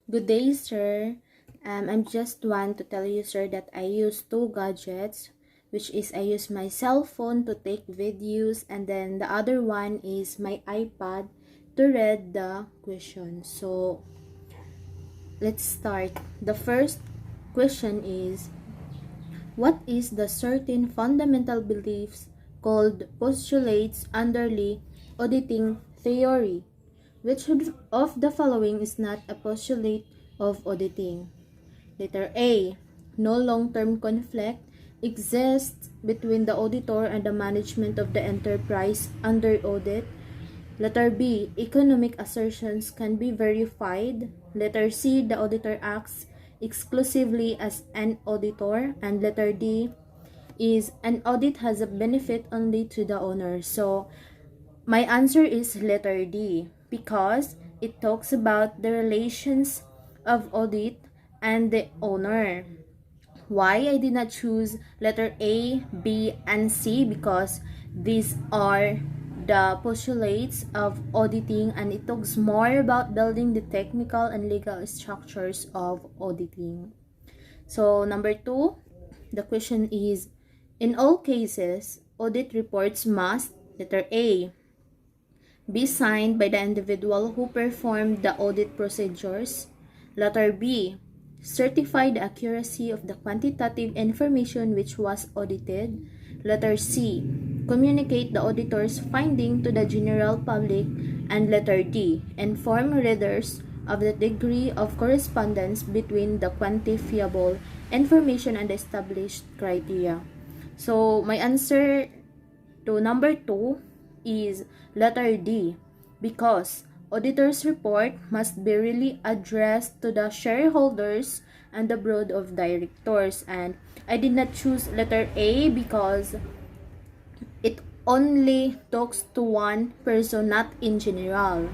Good day, sir. I'm just want to tell you, sir, that I use two gadgets, which is I use my cell phone to take videos, and then the other one is my iPad to read the questions. So, let's start. The first question is, what is the certain fundamental beliefs called postulates underlie auditing theory? Which of the following is not a postulate of auditing? Letter A. No long-term conflict exists between the auditor and the management of the enterprise under audit. Letter B. Economic assertions can be verified. Letter C. The auditor acts exclusively as an auditor. And letter D is an audit has a benefit only to the owner. So my answer is letter D because it talks about the relations of audit and the owner. Why I did not choose letter A, B, and C? Because these are the postulates of auditing, and it talks more about building the technical and legal structures of auditing. So number 2, the question is, in all cases, audit reports must, letter A, be signed by the individual who performed the audit procedures. Letter B. Certify the accuracy of the quantitative information which was audited. Letter C. Communicate the auditor's finding to the general public. And letter D. Inform readers of the degree of correspondence between the quantifiable information and the established criteria. So, my answer to number 2 is letter D, because auditor's report must be really addressed to the shareholders and the board of directors. And I did not choose letter A because it only talks to one person, not in general.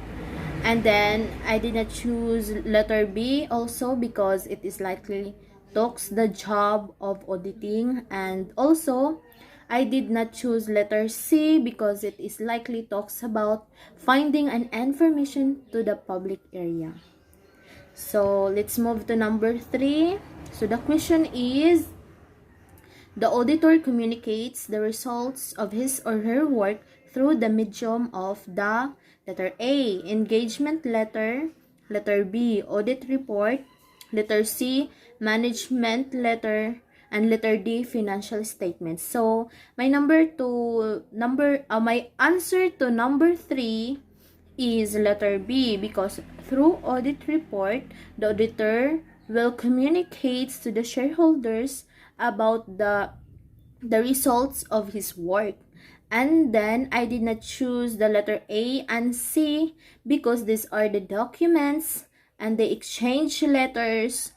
And then I did not choose letter B also because it is likely talks the job of auditing. And also I did not choose letter C because it is likely talks about finding an information to the public area. So let's move to number 3. So the question is, the auditor communicates the results of his or her work through the medium of the letter A, engagement letter, letter B, audit report, letter C, management letter, and letter D, financial statements. So my my answer to number 3 is letter B, because through audit report, the auditor will communicate to the shareholders about the results of his work. And then I did not choose the letter A and C because these are the documents and the exchange letters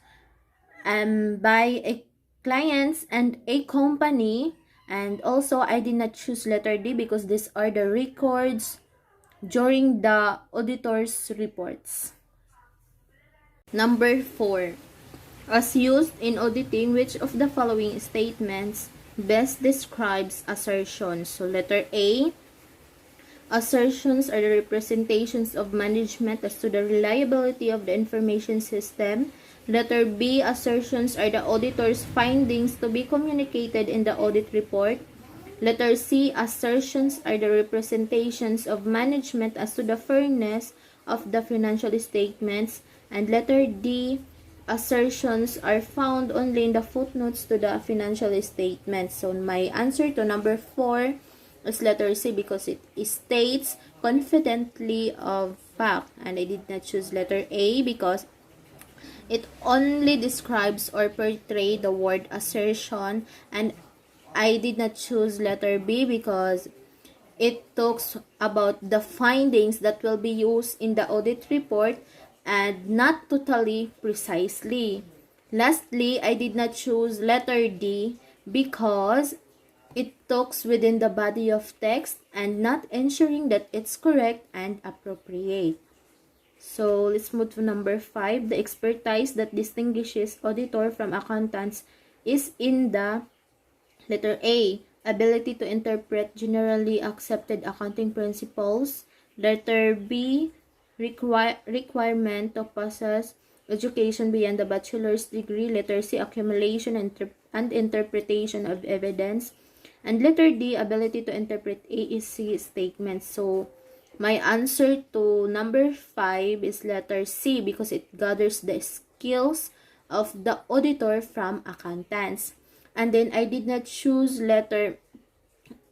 by a clients and a company. And also I did not choose letter D because these are the records during the auditor's reports. Number 4. As used in auditing, which of the following statements best describes assertions? So letter A, assertions are the representations of management as to the reliability of the information system. Letter B, assertions are the auditor's findings to be communicated in the audit report. Letter C, assertions are the representations of management as to the fairness of the financial statements. And letter D, assertions are found only in the footnotes to the financial statements. So my answer to number 4 is letter C because it states confidently of fact. And I did not choose letter A because it only describes or portrays the word assertion. And I did not choose letter B because it talks about the findings that will be used in the audit report and not totally precisely. Lastly, I did not choose letter D because it talks within the body of text and not ensuring that it's correct and appropriate. So let's move to number 5. The expertise that distinguishes auditor from accountants is in the letter A, ability to interpret generally accepted accounting principles. Letter B, requirement to possess education beyond the bachelor's degree. Letter C, accumulation and interpretation of evidence. And letter D, ability to interpret AEC statements. So, my answer to number 5 is letter C because it gathers the skills of the auditor from accountants. And then I did not choose letter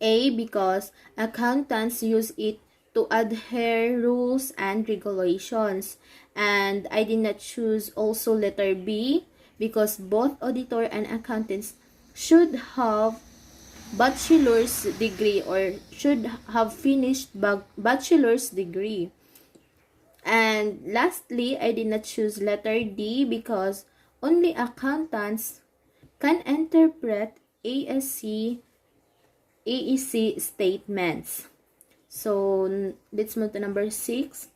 A because accountants use it to adhere rules and regulations. And I did not choose also letter B because both auditor and accountants should have bachelor's degree or should have finished bachelor's degree. And lastly, I did not choose letter D because only accountants can interpret AEC statements. So let's move to number 6.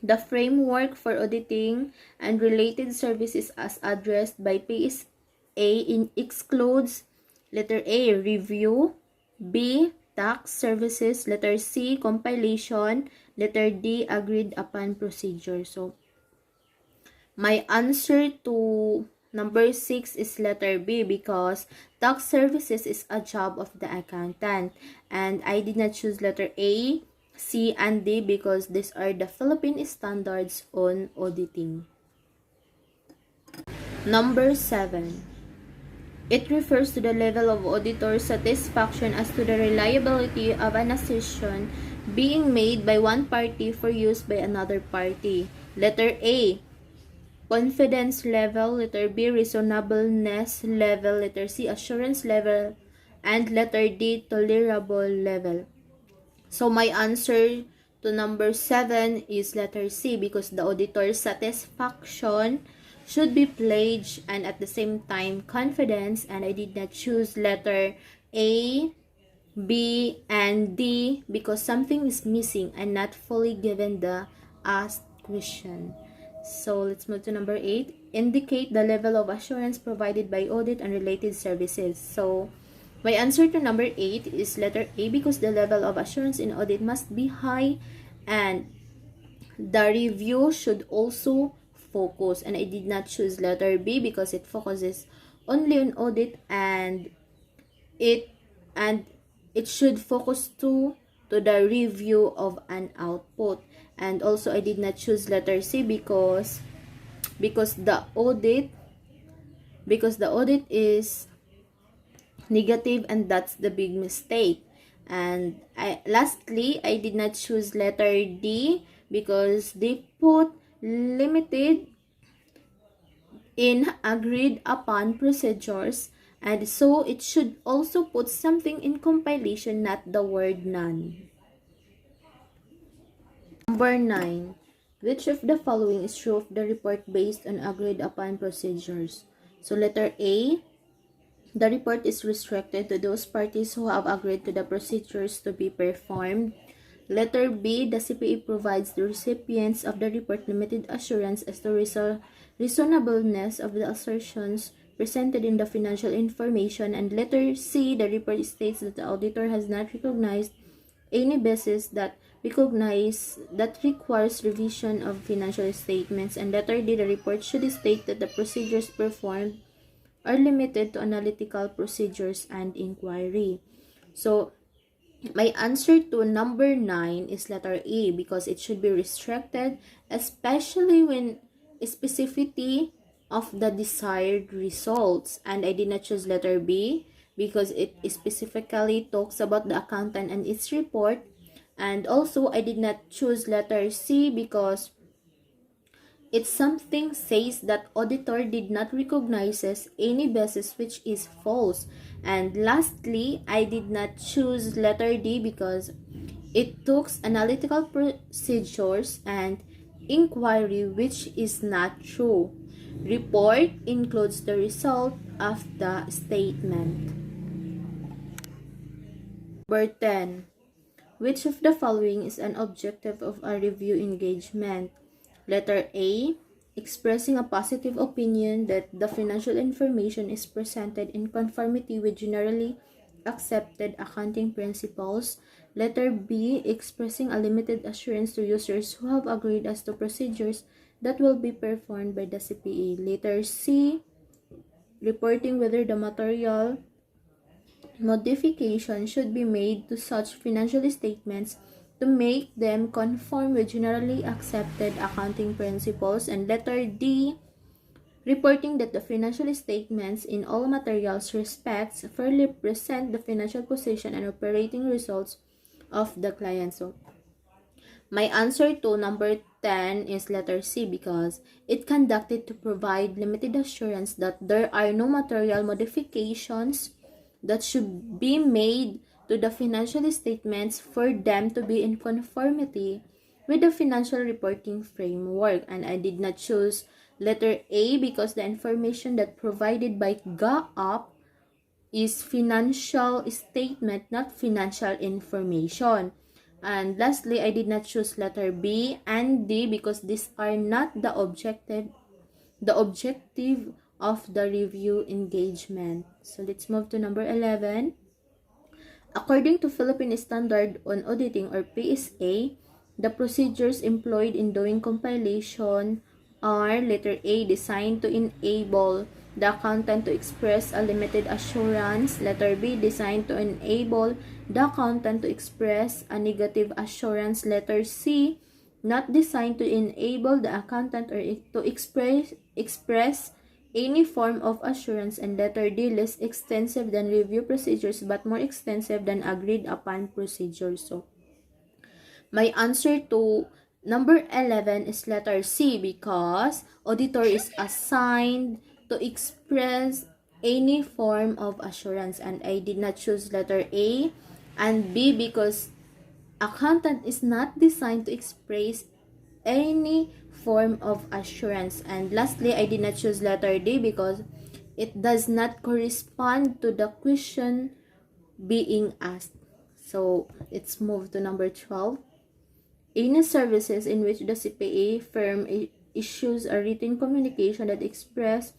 The framework for auditing and related services as addressed by PSA excludes letter A, review, B, tax services, letter C, compilation, letter D, agreed upon procedure. So, my answer to number 6 is letter B because tax services is a job of the accountant. And I did not choose letter A, C, and D because these are the Philippine standards on auditing. Number 7. It refers to the level of auditor satisfaction as to the reliability of an assertion being made by one party for use by another party. Letter A, confidence level. Letter B, reasonableness level. Letter C, assurance level. And letter D, tolerable level. So my answer to number 7 is letter C because the auditor's satisfaction should be pledged and at the same time confidence, and I did not choose letter A, B, and D because something is missing and not fully given the asked question. So let's move to number 8. Indicate the level of assurance provided by audit and related services. So my answer to number 8 is letter A because the level of assurance in audit must be high and the review should also focus. And I did not choose letter B because it focuses only on audit and it should focus to the review of an output. And also I did not choose letter C because the audit is negative, and that's the big mistake. And lastly, I did not choose letter D because they put limited in agreed upon procedures, and so it should also put something in compilation, not the word none. Number 9. Which of the following is true of the report based on agreed upon procedures? So letter A, the report is restricted to those parties who have agreed to the procedures to be performed. Letter B, the CPA provides the recipients of the report limited assurance as to reasonableness of the assertions presented in the financial information. And letter C, the report states that the auditor has not recognized any basis that requires revision of financial statements. And letter D, the report should state that the procedures performed are limited to analytical procedures and inquiry. So, my answer to number 9 is letter A because it should be restricted, especially when specificity of the desired results. And I did not choose letter B because it specifically talks about the accountant and its report. And also, I did not choose letter C because it's something says that auditor did not recognizes any basis, which is false. And lastly, I did not choose letter D because it talks analytical procedures and inquiry, which is not true. Report includes the result of the statement. Number 10. Which of the following is an objective of a review engagement? Letter A, expressing a positive opinion that the financial information is presented in conformity with generally accepted accounting principles. Letter B, expressing a limited assurance to users who have agreed as to procedures that will be performed by the CPA. Letter C, reporting whether the material modification should be made to such financial statements to make them conform with generally accepted accounting principles. And letter D, reporting that the financial statements in all materials respects fairly present the financial position and operating results of the client. So my answer to number 10 is letter C, because it conducted to provide limited assurance that there are no material modifications that should be made to the financial statements for them to be in conformity with the financial reporting framework. And I did not choose letter A because the information that provided by GAAP is financial statement, not financial information. And lastly, I did not choose letter B and D because these are not the objective of the review engagement. So let's move to number 11. According to Philippine Standard on Auditing, or PSA, the procedures employed in doing compilation are letter A, designed to enable the accountant to express a limited assurance. Letter B, designed to enable the accountant to express a negative assurance. Letter C, not designed to enable the accountant or to express any form of assurance. And letter D, less extensive than review procedures but more extensive than agreed upon procedures. So my answer to number 11 is letter C, because auditor is assigned to express any form of assurance. And I did not choose letter A and B because accountant is not designed to express any form of assurance. And lastly, I did not choose letter D because it does not correspond to the question being asked. So let's move to number 12. Any services in which the CPA firm issues a written communication that express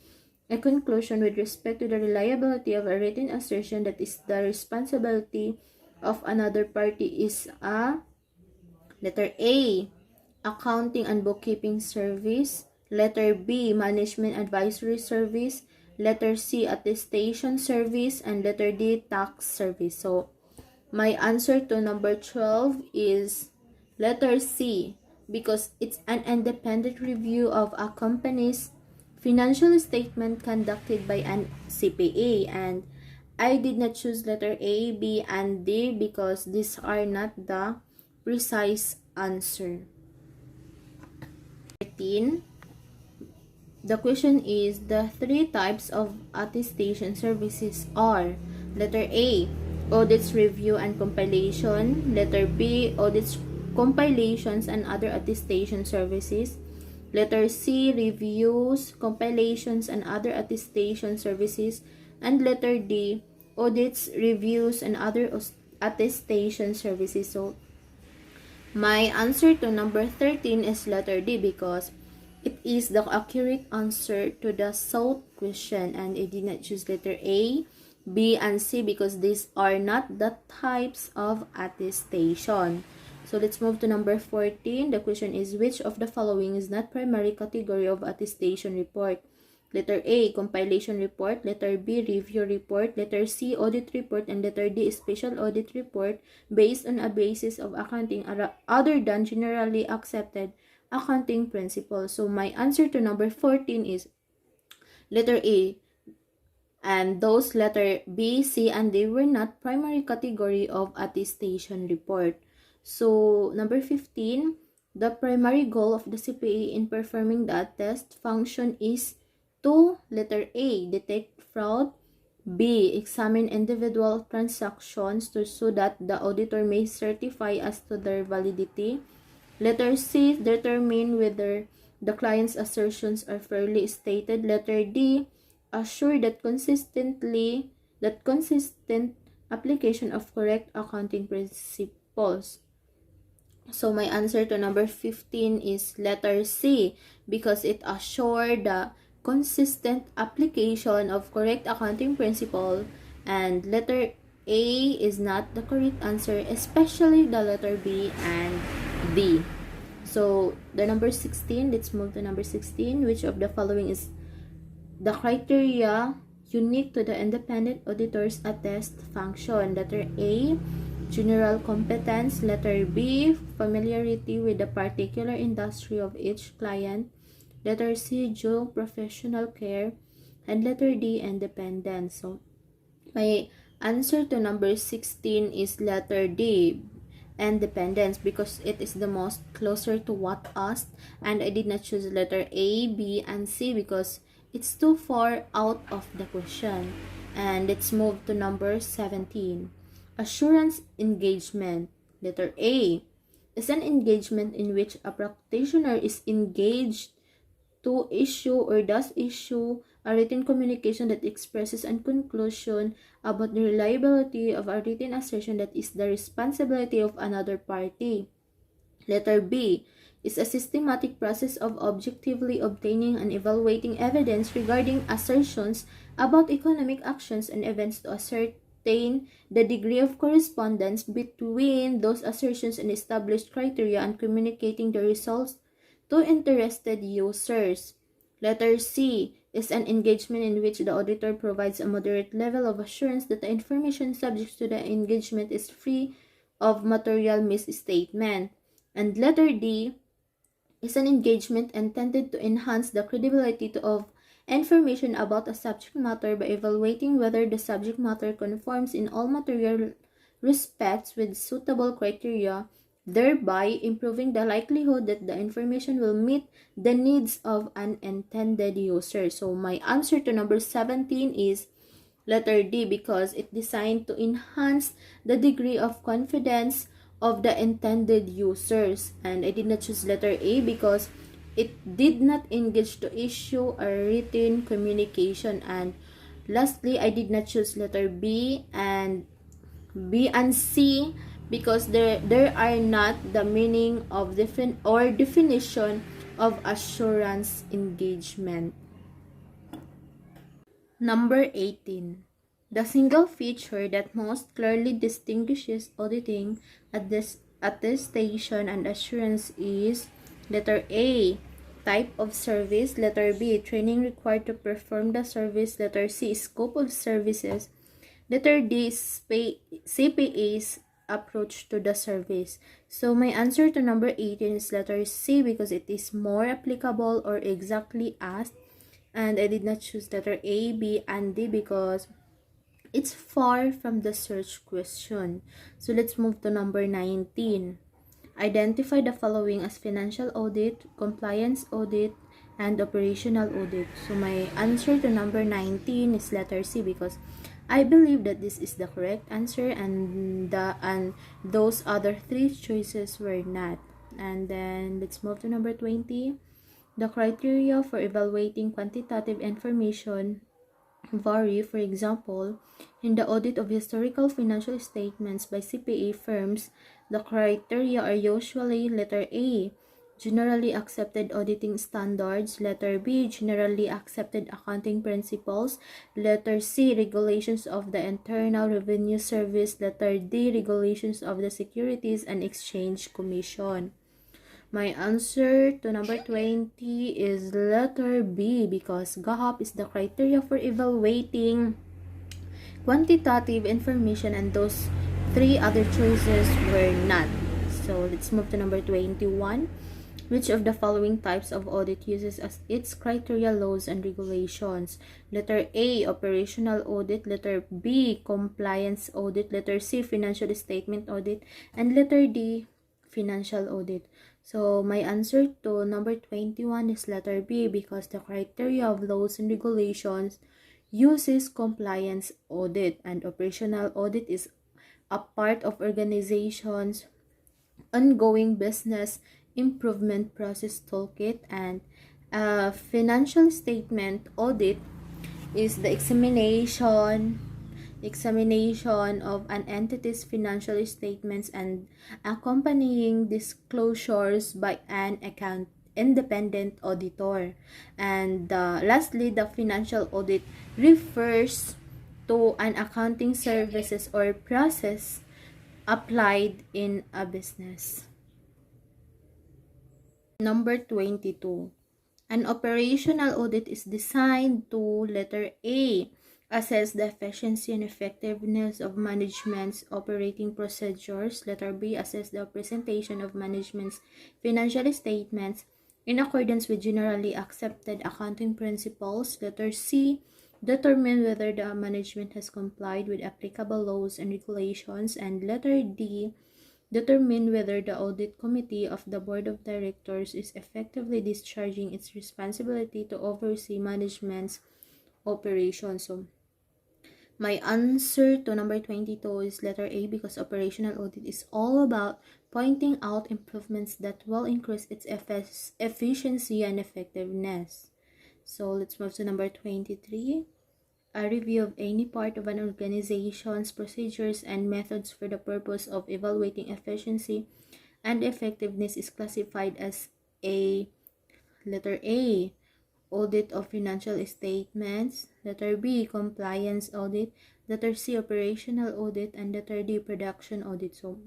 a conclusion with respect to the reliability of a written assertion that is the responsibility of another party is a letter A, accounting and bookkeeping service. Letter B, management advisory service. Letter C, attestation service. And letter D, tax service. So my answer to number 12 is letter C, because it's an independent review of a company's financial statement conducted by an CPA. And I did not choose letter A, B, and D because these are not the precise answer. 13. The question is, the three types of attestation services are letter A, audits, review, and compilation. Letter B, audits, compilations, and other attestation services. Letter C, reviews, compilations, and other attestation services. And letter D, audits, reviews, and other attestation services. So my answer to number 13 is letter D because it is the accurate answer to the sought question. And I did not choose letter A, B, and C because these are not the types of attestation. So let's move to number 14. The question is, which of the following is not primary category of attestation report? Letter A, compilation report. Letter B, review report. Letter C, audit report. And letter D, special audit report based on a basis of accounting other than generally accepted accounting principles. So my answer to number 14 is letter A. And those letter B, C, and D were not primary category of attestation report. So number 15, the primary goal of the CPA in performing the attest function is to letter A, detect fraud. B, examine individual transactions so that the auditor may certify as to their validity. Letter C, determine whether the client's assertions are fairly stated. Letter D, assure that consistent application of correct accounting principles. So my answer to number 15 is letter C because it assured the consistent application of correct accounting principle. And letter A is not the correct answer, especially the letter B and D. So the number 16, let's move to number 16. Which of the following is the criteria unique to the independent auditor's attest function? Letter A, general competence. Letter B, familiarity with the particular industry of each client. Letter C, due professional care. And letter D, independence. So my answer to number 16 is letter D, independence, because it is the most closer to what asked, and I did not choose letter A, B, and C because it's too far out of the question. And let's move to number 17. Assurance engagement. Letter A is an engagement in which a practitioner is engaged to issue or does issue a written communication that expresses a conclusion about the reliability of a written assertion that is the responsibility of another party. Letter B is a systematic process of objectively obtaining and evaluating evidence regarding assertions about economic actions and events to ascertain the degree of correspondence between those assertions and established criteria and communicating the results to interested users. Letter C is an engagement in which the auditor provides a moderate level of assurance that the information subject to the engagement is free of material misstatement. And letter D is an engagement intended to enhance the credibility of information about a subject matter by evaluating whether the subject matter conforms in all material respects with suitable criteria, thereby improving the likelihood that the information will meet the needs of an intended user. So my answer to number 17 is letter D, because it's designed to enhance the degree of confidence of the intended users. And I did not choose letter A because it did not engage to issue a written communication. And lastly, I did not choose letter B and C because there are not the meaning of definition of assurance engagement. Number 18. The single feature that most clearly distinguishes auditing, attestation, and assurance is letter A, type of service. Letter B, training required to perform the service. Letter C, scope of services. Letter D, CPA's approach to the service. So my answer to number 18 is letter C because it is more applicable or exactly asked. And I did not choose letter A, B, and D because it's far from the search question. So let's move to number 19. Identify the following as financial audit, compliance audit, and operational audit. So my answer to number 19 is letter C because I believe that this is the correct answer and those other three choices were not. And then let's move to number 20. The criteria for evaluating quantitative information vary. For example, in the audit of historical financial statements by CPA firms, the criteria are usually letter A, generally accepted auditing standards. Letter B, generally accepted accounting principles. Letter C, regulations of the Internal Revenue Service. Letter D, regulations of the Securities and Exchange Commission. My answer to number 20 is letter B because GAHAP is the criteria for evaluating quantitative information and those three other choices were not. So let's move to number 21. Which of the following types of audit uses as its criteria laws and regulations? Letter A, operational audit. Letter B, compliance audit. Letter C, financial statement audit. And letter D, financial audit. So my answer to number 21 is letter B because the criteria of laws and regulations uses compliance audit, and operational audit is a part of organizations ongoing business improvement process toolkit, and financial statement audit is the examination of an entity's financial statements and accompanying disclosures by an independent auditor. And lastly, the financial audit refers to an accounting services or process applied in a business. Number 22. An operational audit is designed to, letter A, assess the efficiency and effectiveness of management's operating procedures. Letter B, assess the presentation of management's financial statements in accordance with generally accepted accounting principles. Letter C, determine whether the management has complied with applicable laws and regulations. And letter D, determine whether the audit committee of the board of directors is effectively discharging its responsibility to oversee management's operations. So, my answer to number 22 is letter A, because operational audit is all about pointing out improvements that will increase its efficiency and effectiveness. So, let's move to number 23. A review of any part of an organization's procedures and methods for the purpose of evaluating efficiency and effectiveness is classified as a, letter A, audit of financial statements, letter B, compliance audit, letter C, operational audit, and letter D, production audit. So,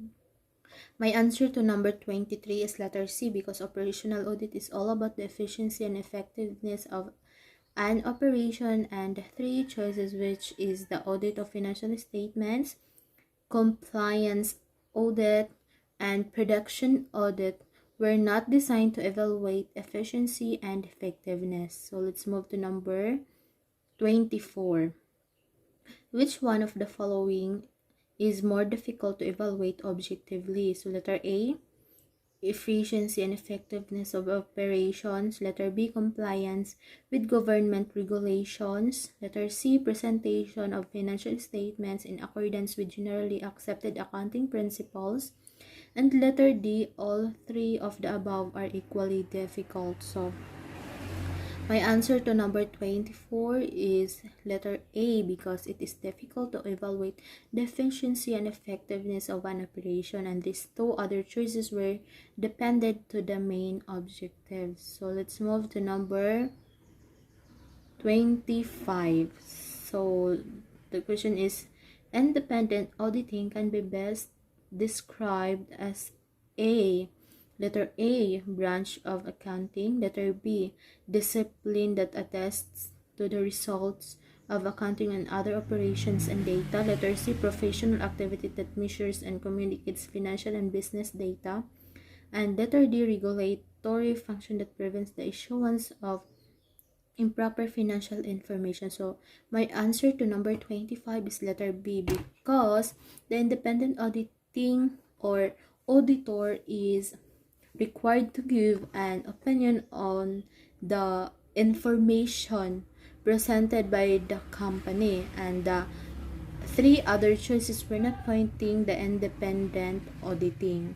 my answer to number 23 is letter C, because operational audit is all about the efficiency and effectiveness of an operation, and the three choices, which is the audit of financial statements, compliance audit, and production audit, were not designed to evaluate efficiency and effectiveness. So let's move to number 24. Which one of the following is more difficult to evaluate objectively? So letter A, efficiency and effectiveness of operations. Letter B, compliance with government regulations. Letter C, presentation of financial statements in accordance with generally accepted accounting principles. And letter D, all three of the above are equally difficult. So, my answer to number 24 is letter A, because it is difficult to evaluate the efficiency and effectiveness of an operation, and these two other choices were dependent to the main objectives. So let's move to number 25. So the question is, independent auditing can be best described as A, letter A, branch of accounting. Letter B, discipline that attests to the results of accounting and other operations and data. Letter C, professional activity that measures and communicates financial and business data. And letter D, regulatory function that prevents the issuance of improper financial information. So my answer to number 25 is letter B, because the independent auditing or auditor is required to give an opinion on the information presented by the company, and the three other choices were not pointing the independent auditing.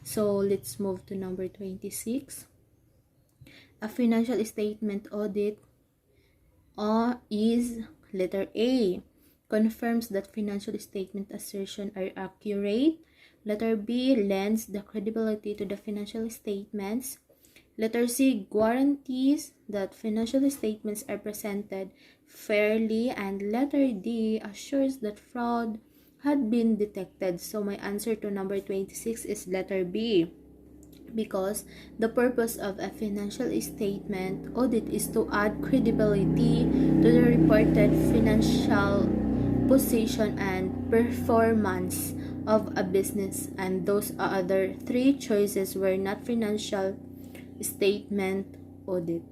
So let's move to number 26. A financial statement audit is letter A, confirms that financial statement assertions are accurate. Letter B, lends the credibility to the financial statements. Letter C, guarantees that financial statements are presented fairly. And letter D, assures that fraud had been detected. So my answer to number 26 is letter B, because the purpose of a financial statement audit is to add credibility to the reported financial position and performance of a business, and those other three choices were not financial statement audit.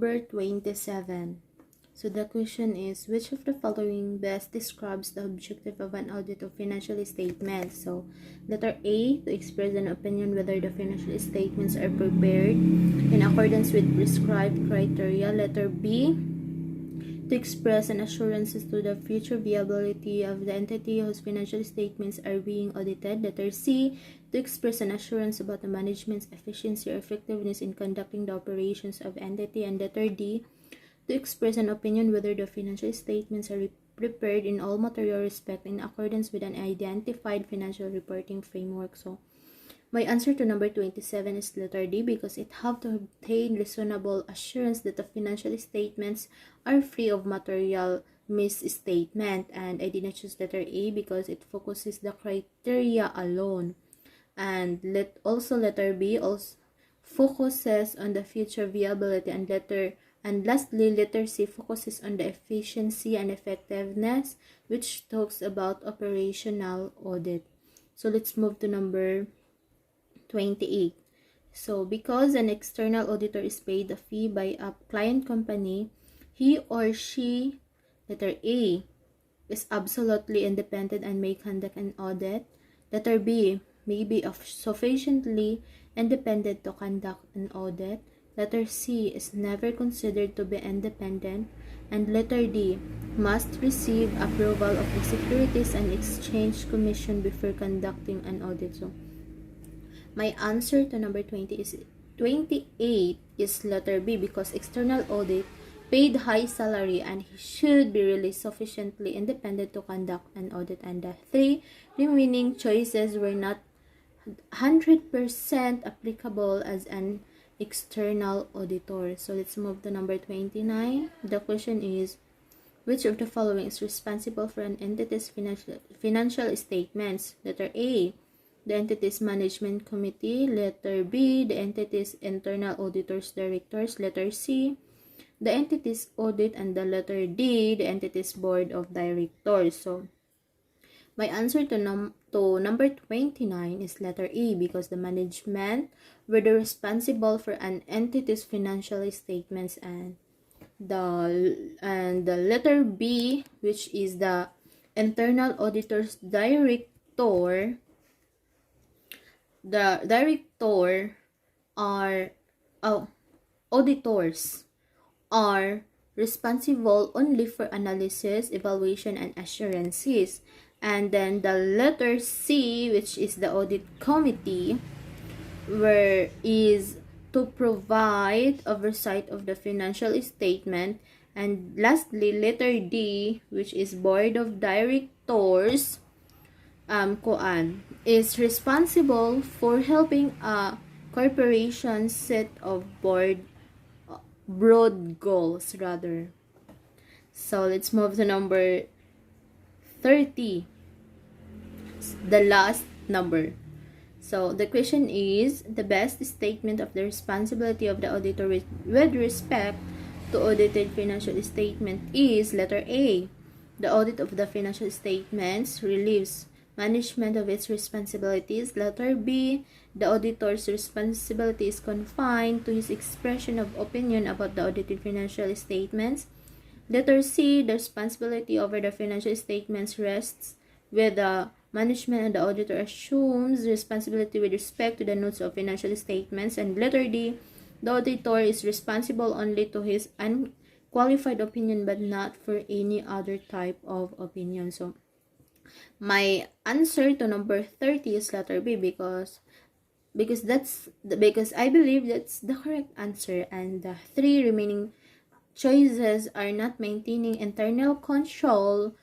Number 27. So the question is, which of the following best describes the objective of an audit of financial statements? So letter A, to express an opinion whether the financial statements are prepared in accordance with prescribed criteria. Letter B, to express an assurance as to the future viability of the entity whose financial statements are being audited. Letter C, to express an assurance about the management's efficiency or effectiveness in conducting the operations of entity. And letter D, to express an opinion whether the financial statements are prepared in all material respect in accordance with an identified financial reporting framework. So my answer to number 27 is letter D, because it have to obtain reasonable assurance that the financial statements are free of material misstatement. And I did not choose letter A because it focuses the criteria alone. And also letter B also focuses on the future viability, and lastly letter C focuses on the efficiency and effectiveness, which talks about operational audit. So let's move to number 28. So because an external auditor is paid a fee by a client company, he or she, letter A, is absolutely independent and may conduct an audit. Letter B, may be sufficiently independent to conduct an audit. Letter C is never considered to be independent. And letter D, must receive approval of the Securities and Exchange Commission before conducting an audit. So my answer to number 28 is letter B, because external audit paid high salary and he should be really sufficiently independent to conduct an audit. And the three remaining choices were not 100% applicable as an external auditor. So let's move to number 29. The question is, which of the following is responsible for an entity's financial statements? Letter A, the entity's management committee. Letter B, the entity's internal auditors directors. Letter C, the entity's audit. And the letter D, the entity's board of directors. So my answer to number 29 is letter A, because the management were the responsible for an entity's financial statements. And the letter B, which is the internal auditors director, the director are auditors are responsible only for analysis, evaluation, and assurances. And then the letter C, which is the audit committee, where is to provide oversight of the financial statement. And lastly, letter D, which is board of directors, is responsible for helping a corporation set of broad goals rather. So let's move to number 30, the last number. So the question is, the best statement of the responsibility of the auditor with respect to audited financial statement is letter A, the audit of the financial statements relieves management of its responsibilities. Letter B, the auditor's responsibility is confined to his expression of opinion about the audited financial statements. Letter C, the responsibility over the financial statements rests with the management, and the auditor assumes responsibility with respect to the notes of financial statements. And letter D, the auditor is responsible only to his unqualified opinion but not for any other type of opinion. So my answer to number 30 is letter B, because I believe that's the correct answer, and the three remaining choices are not maintaining internal control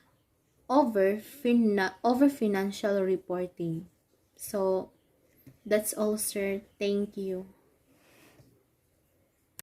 over financial reporting. So that's all, sir. Thank you.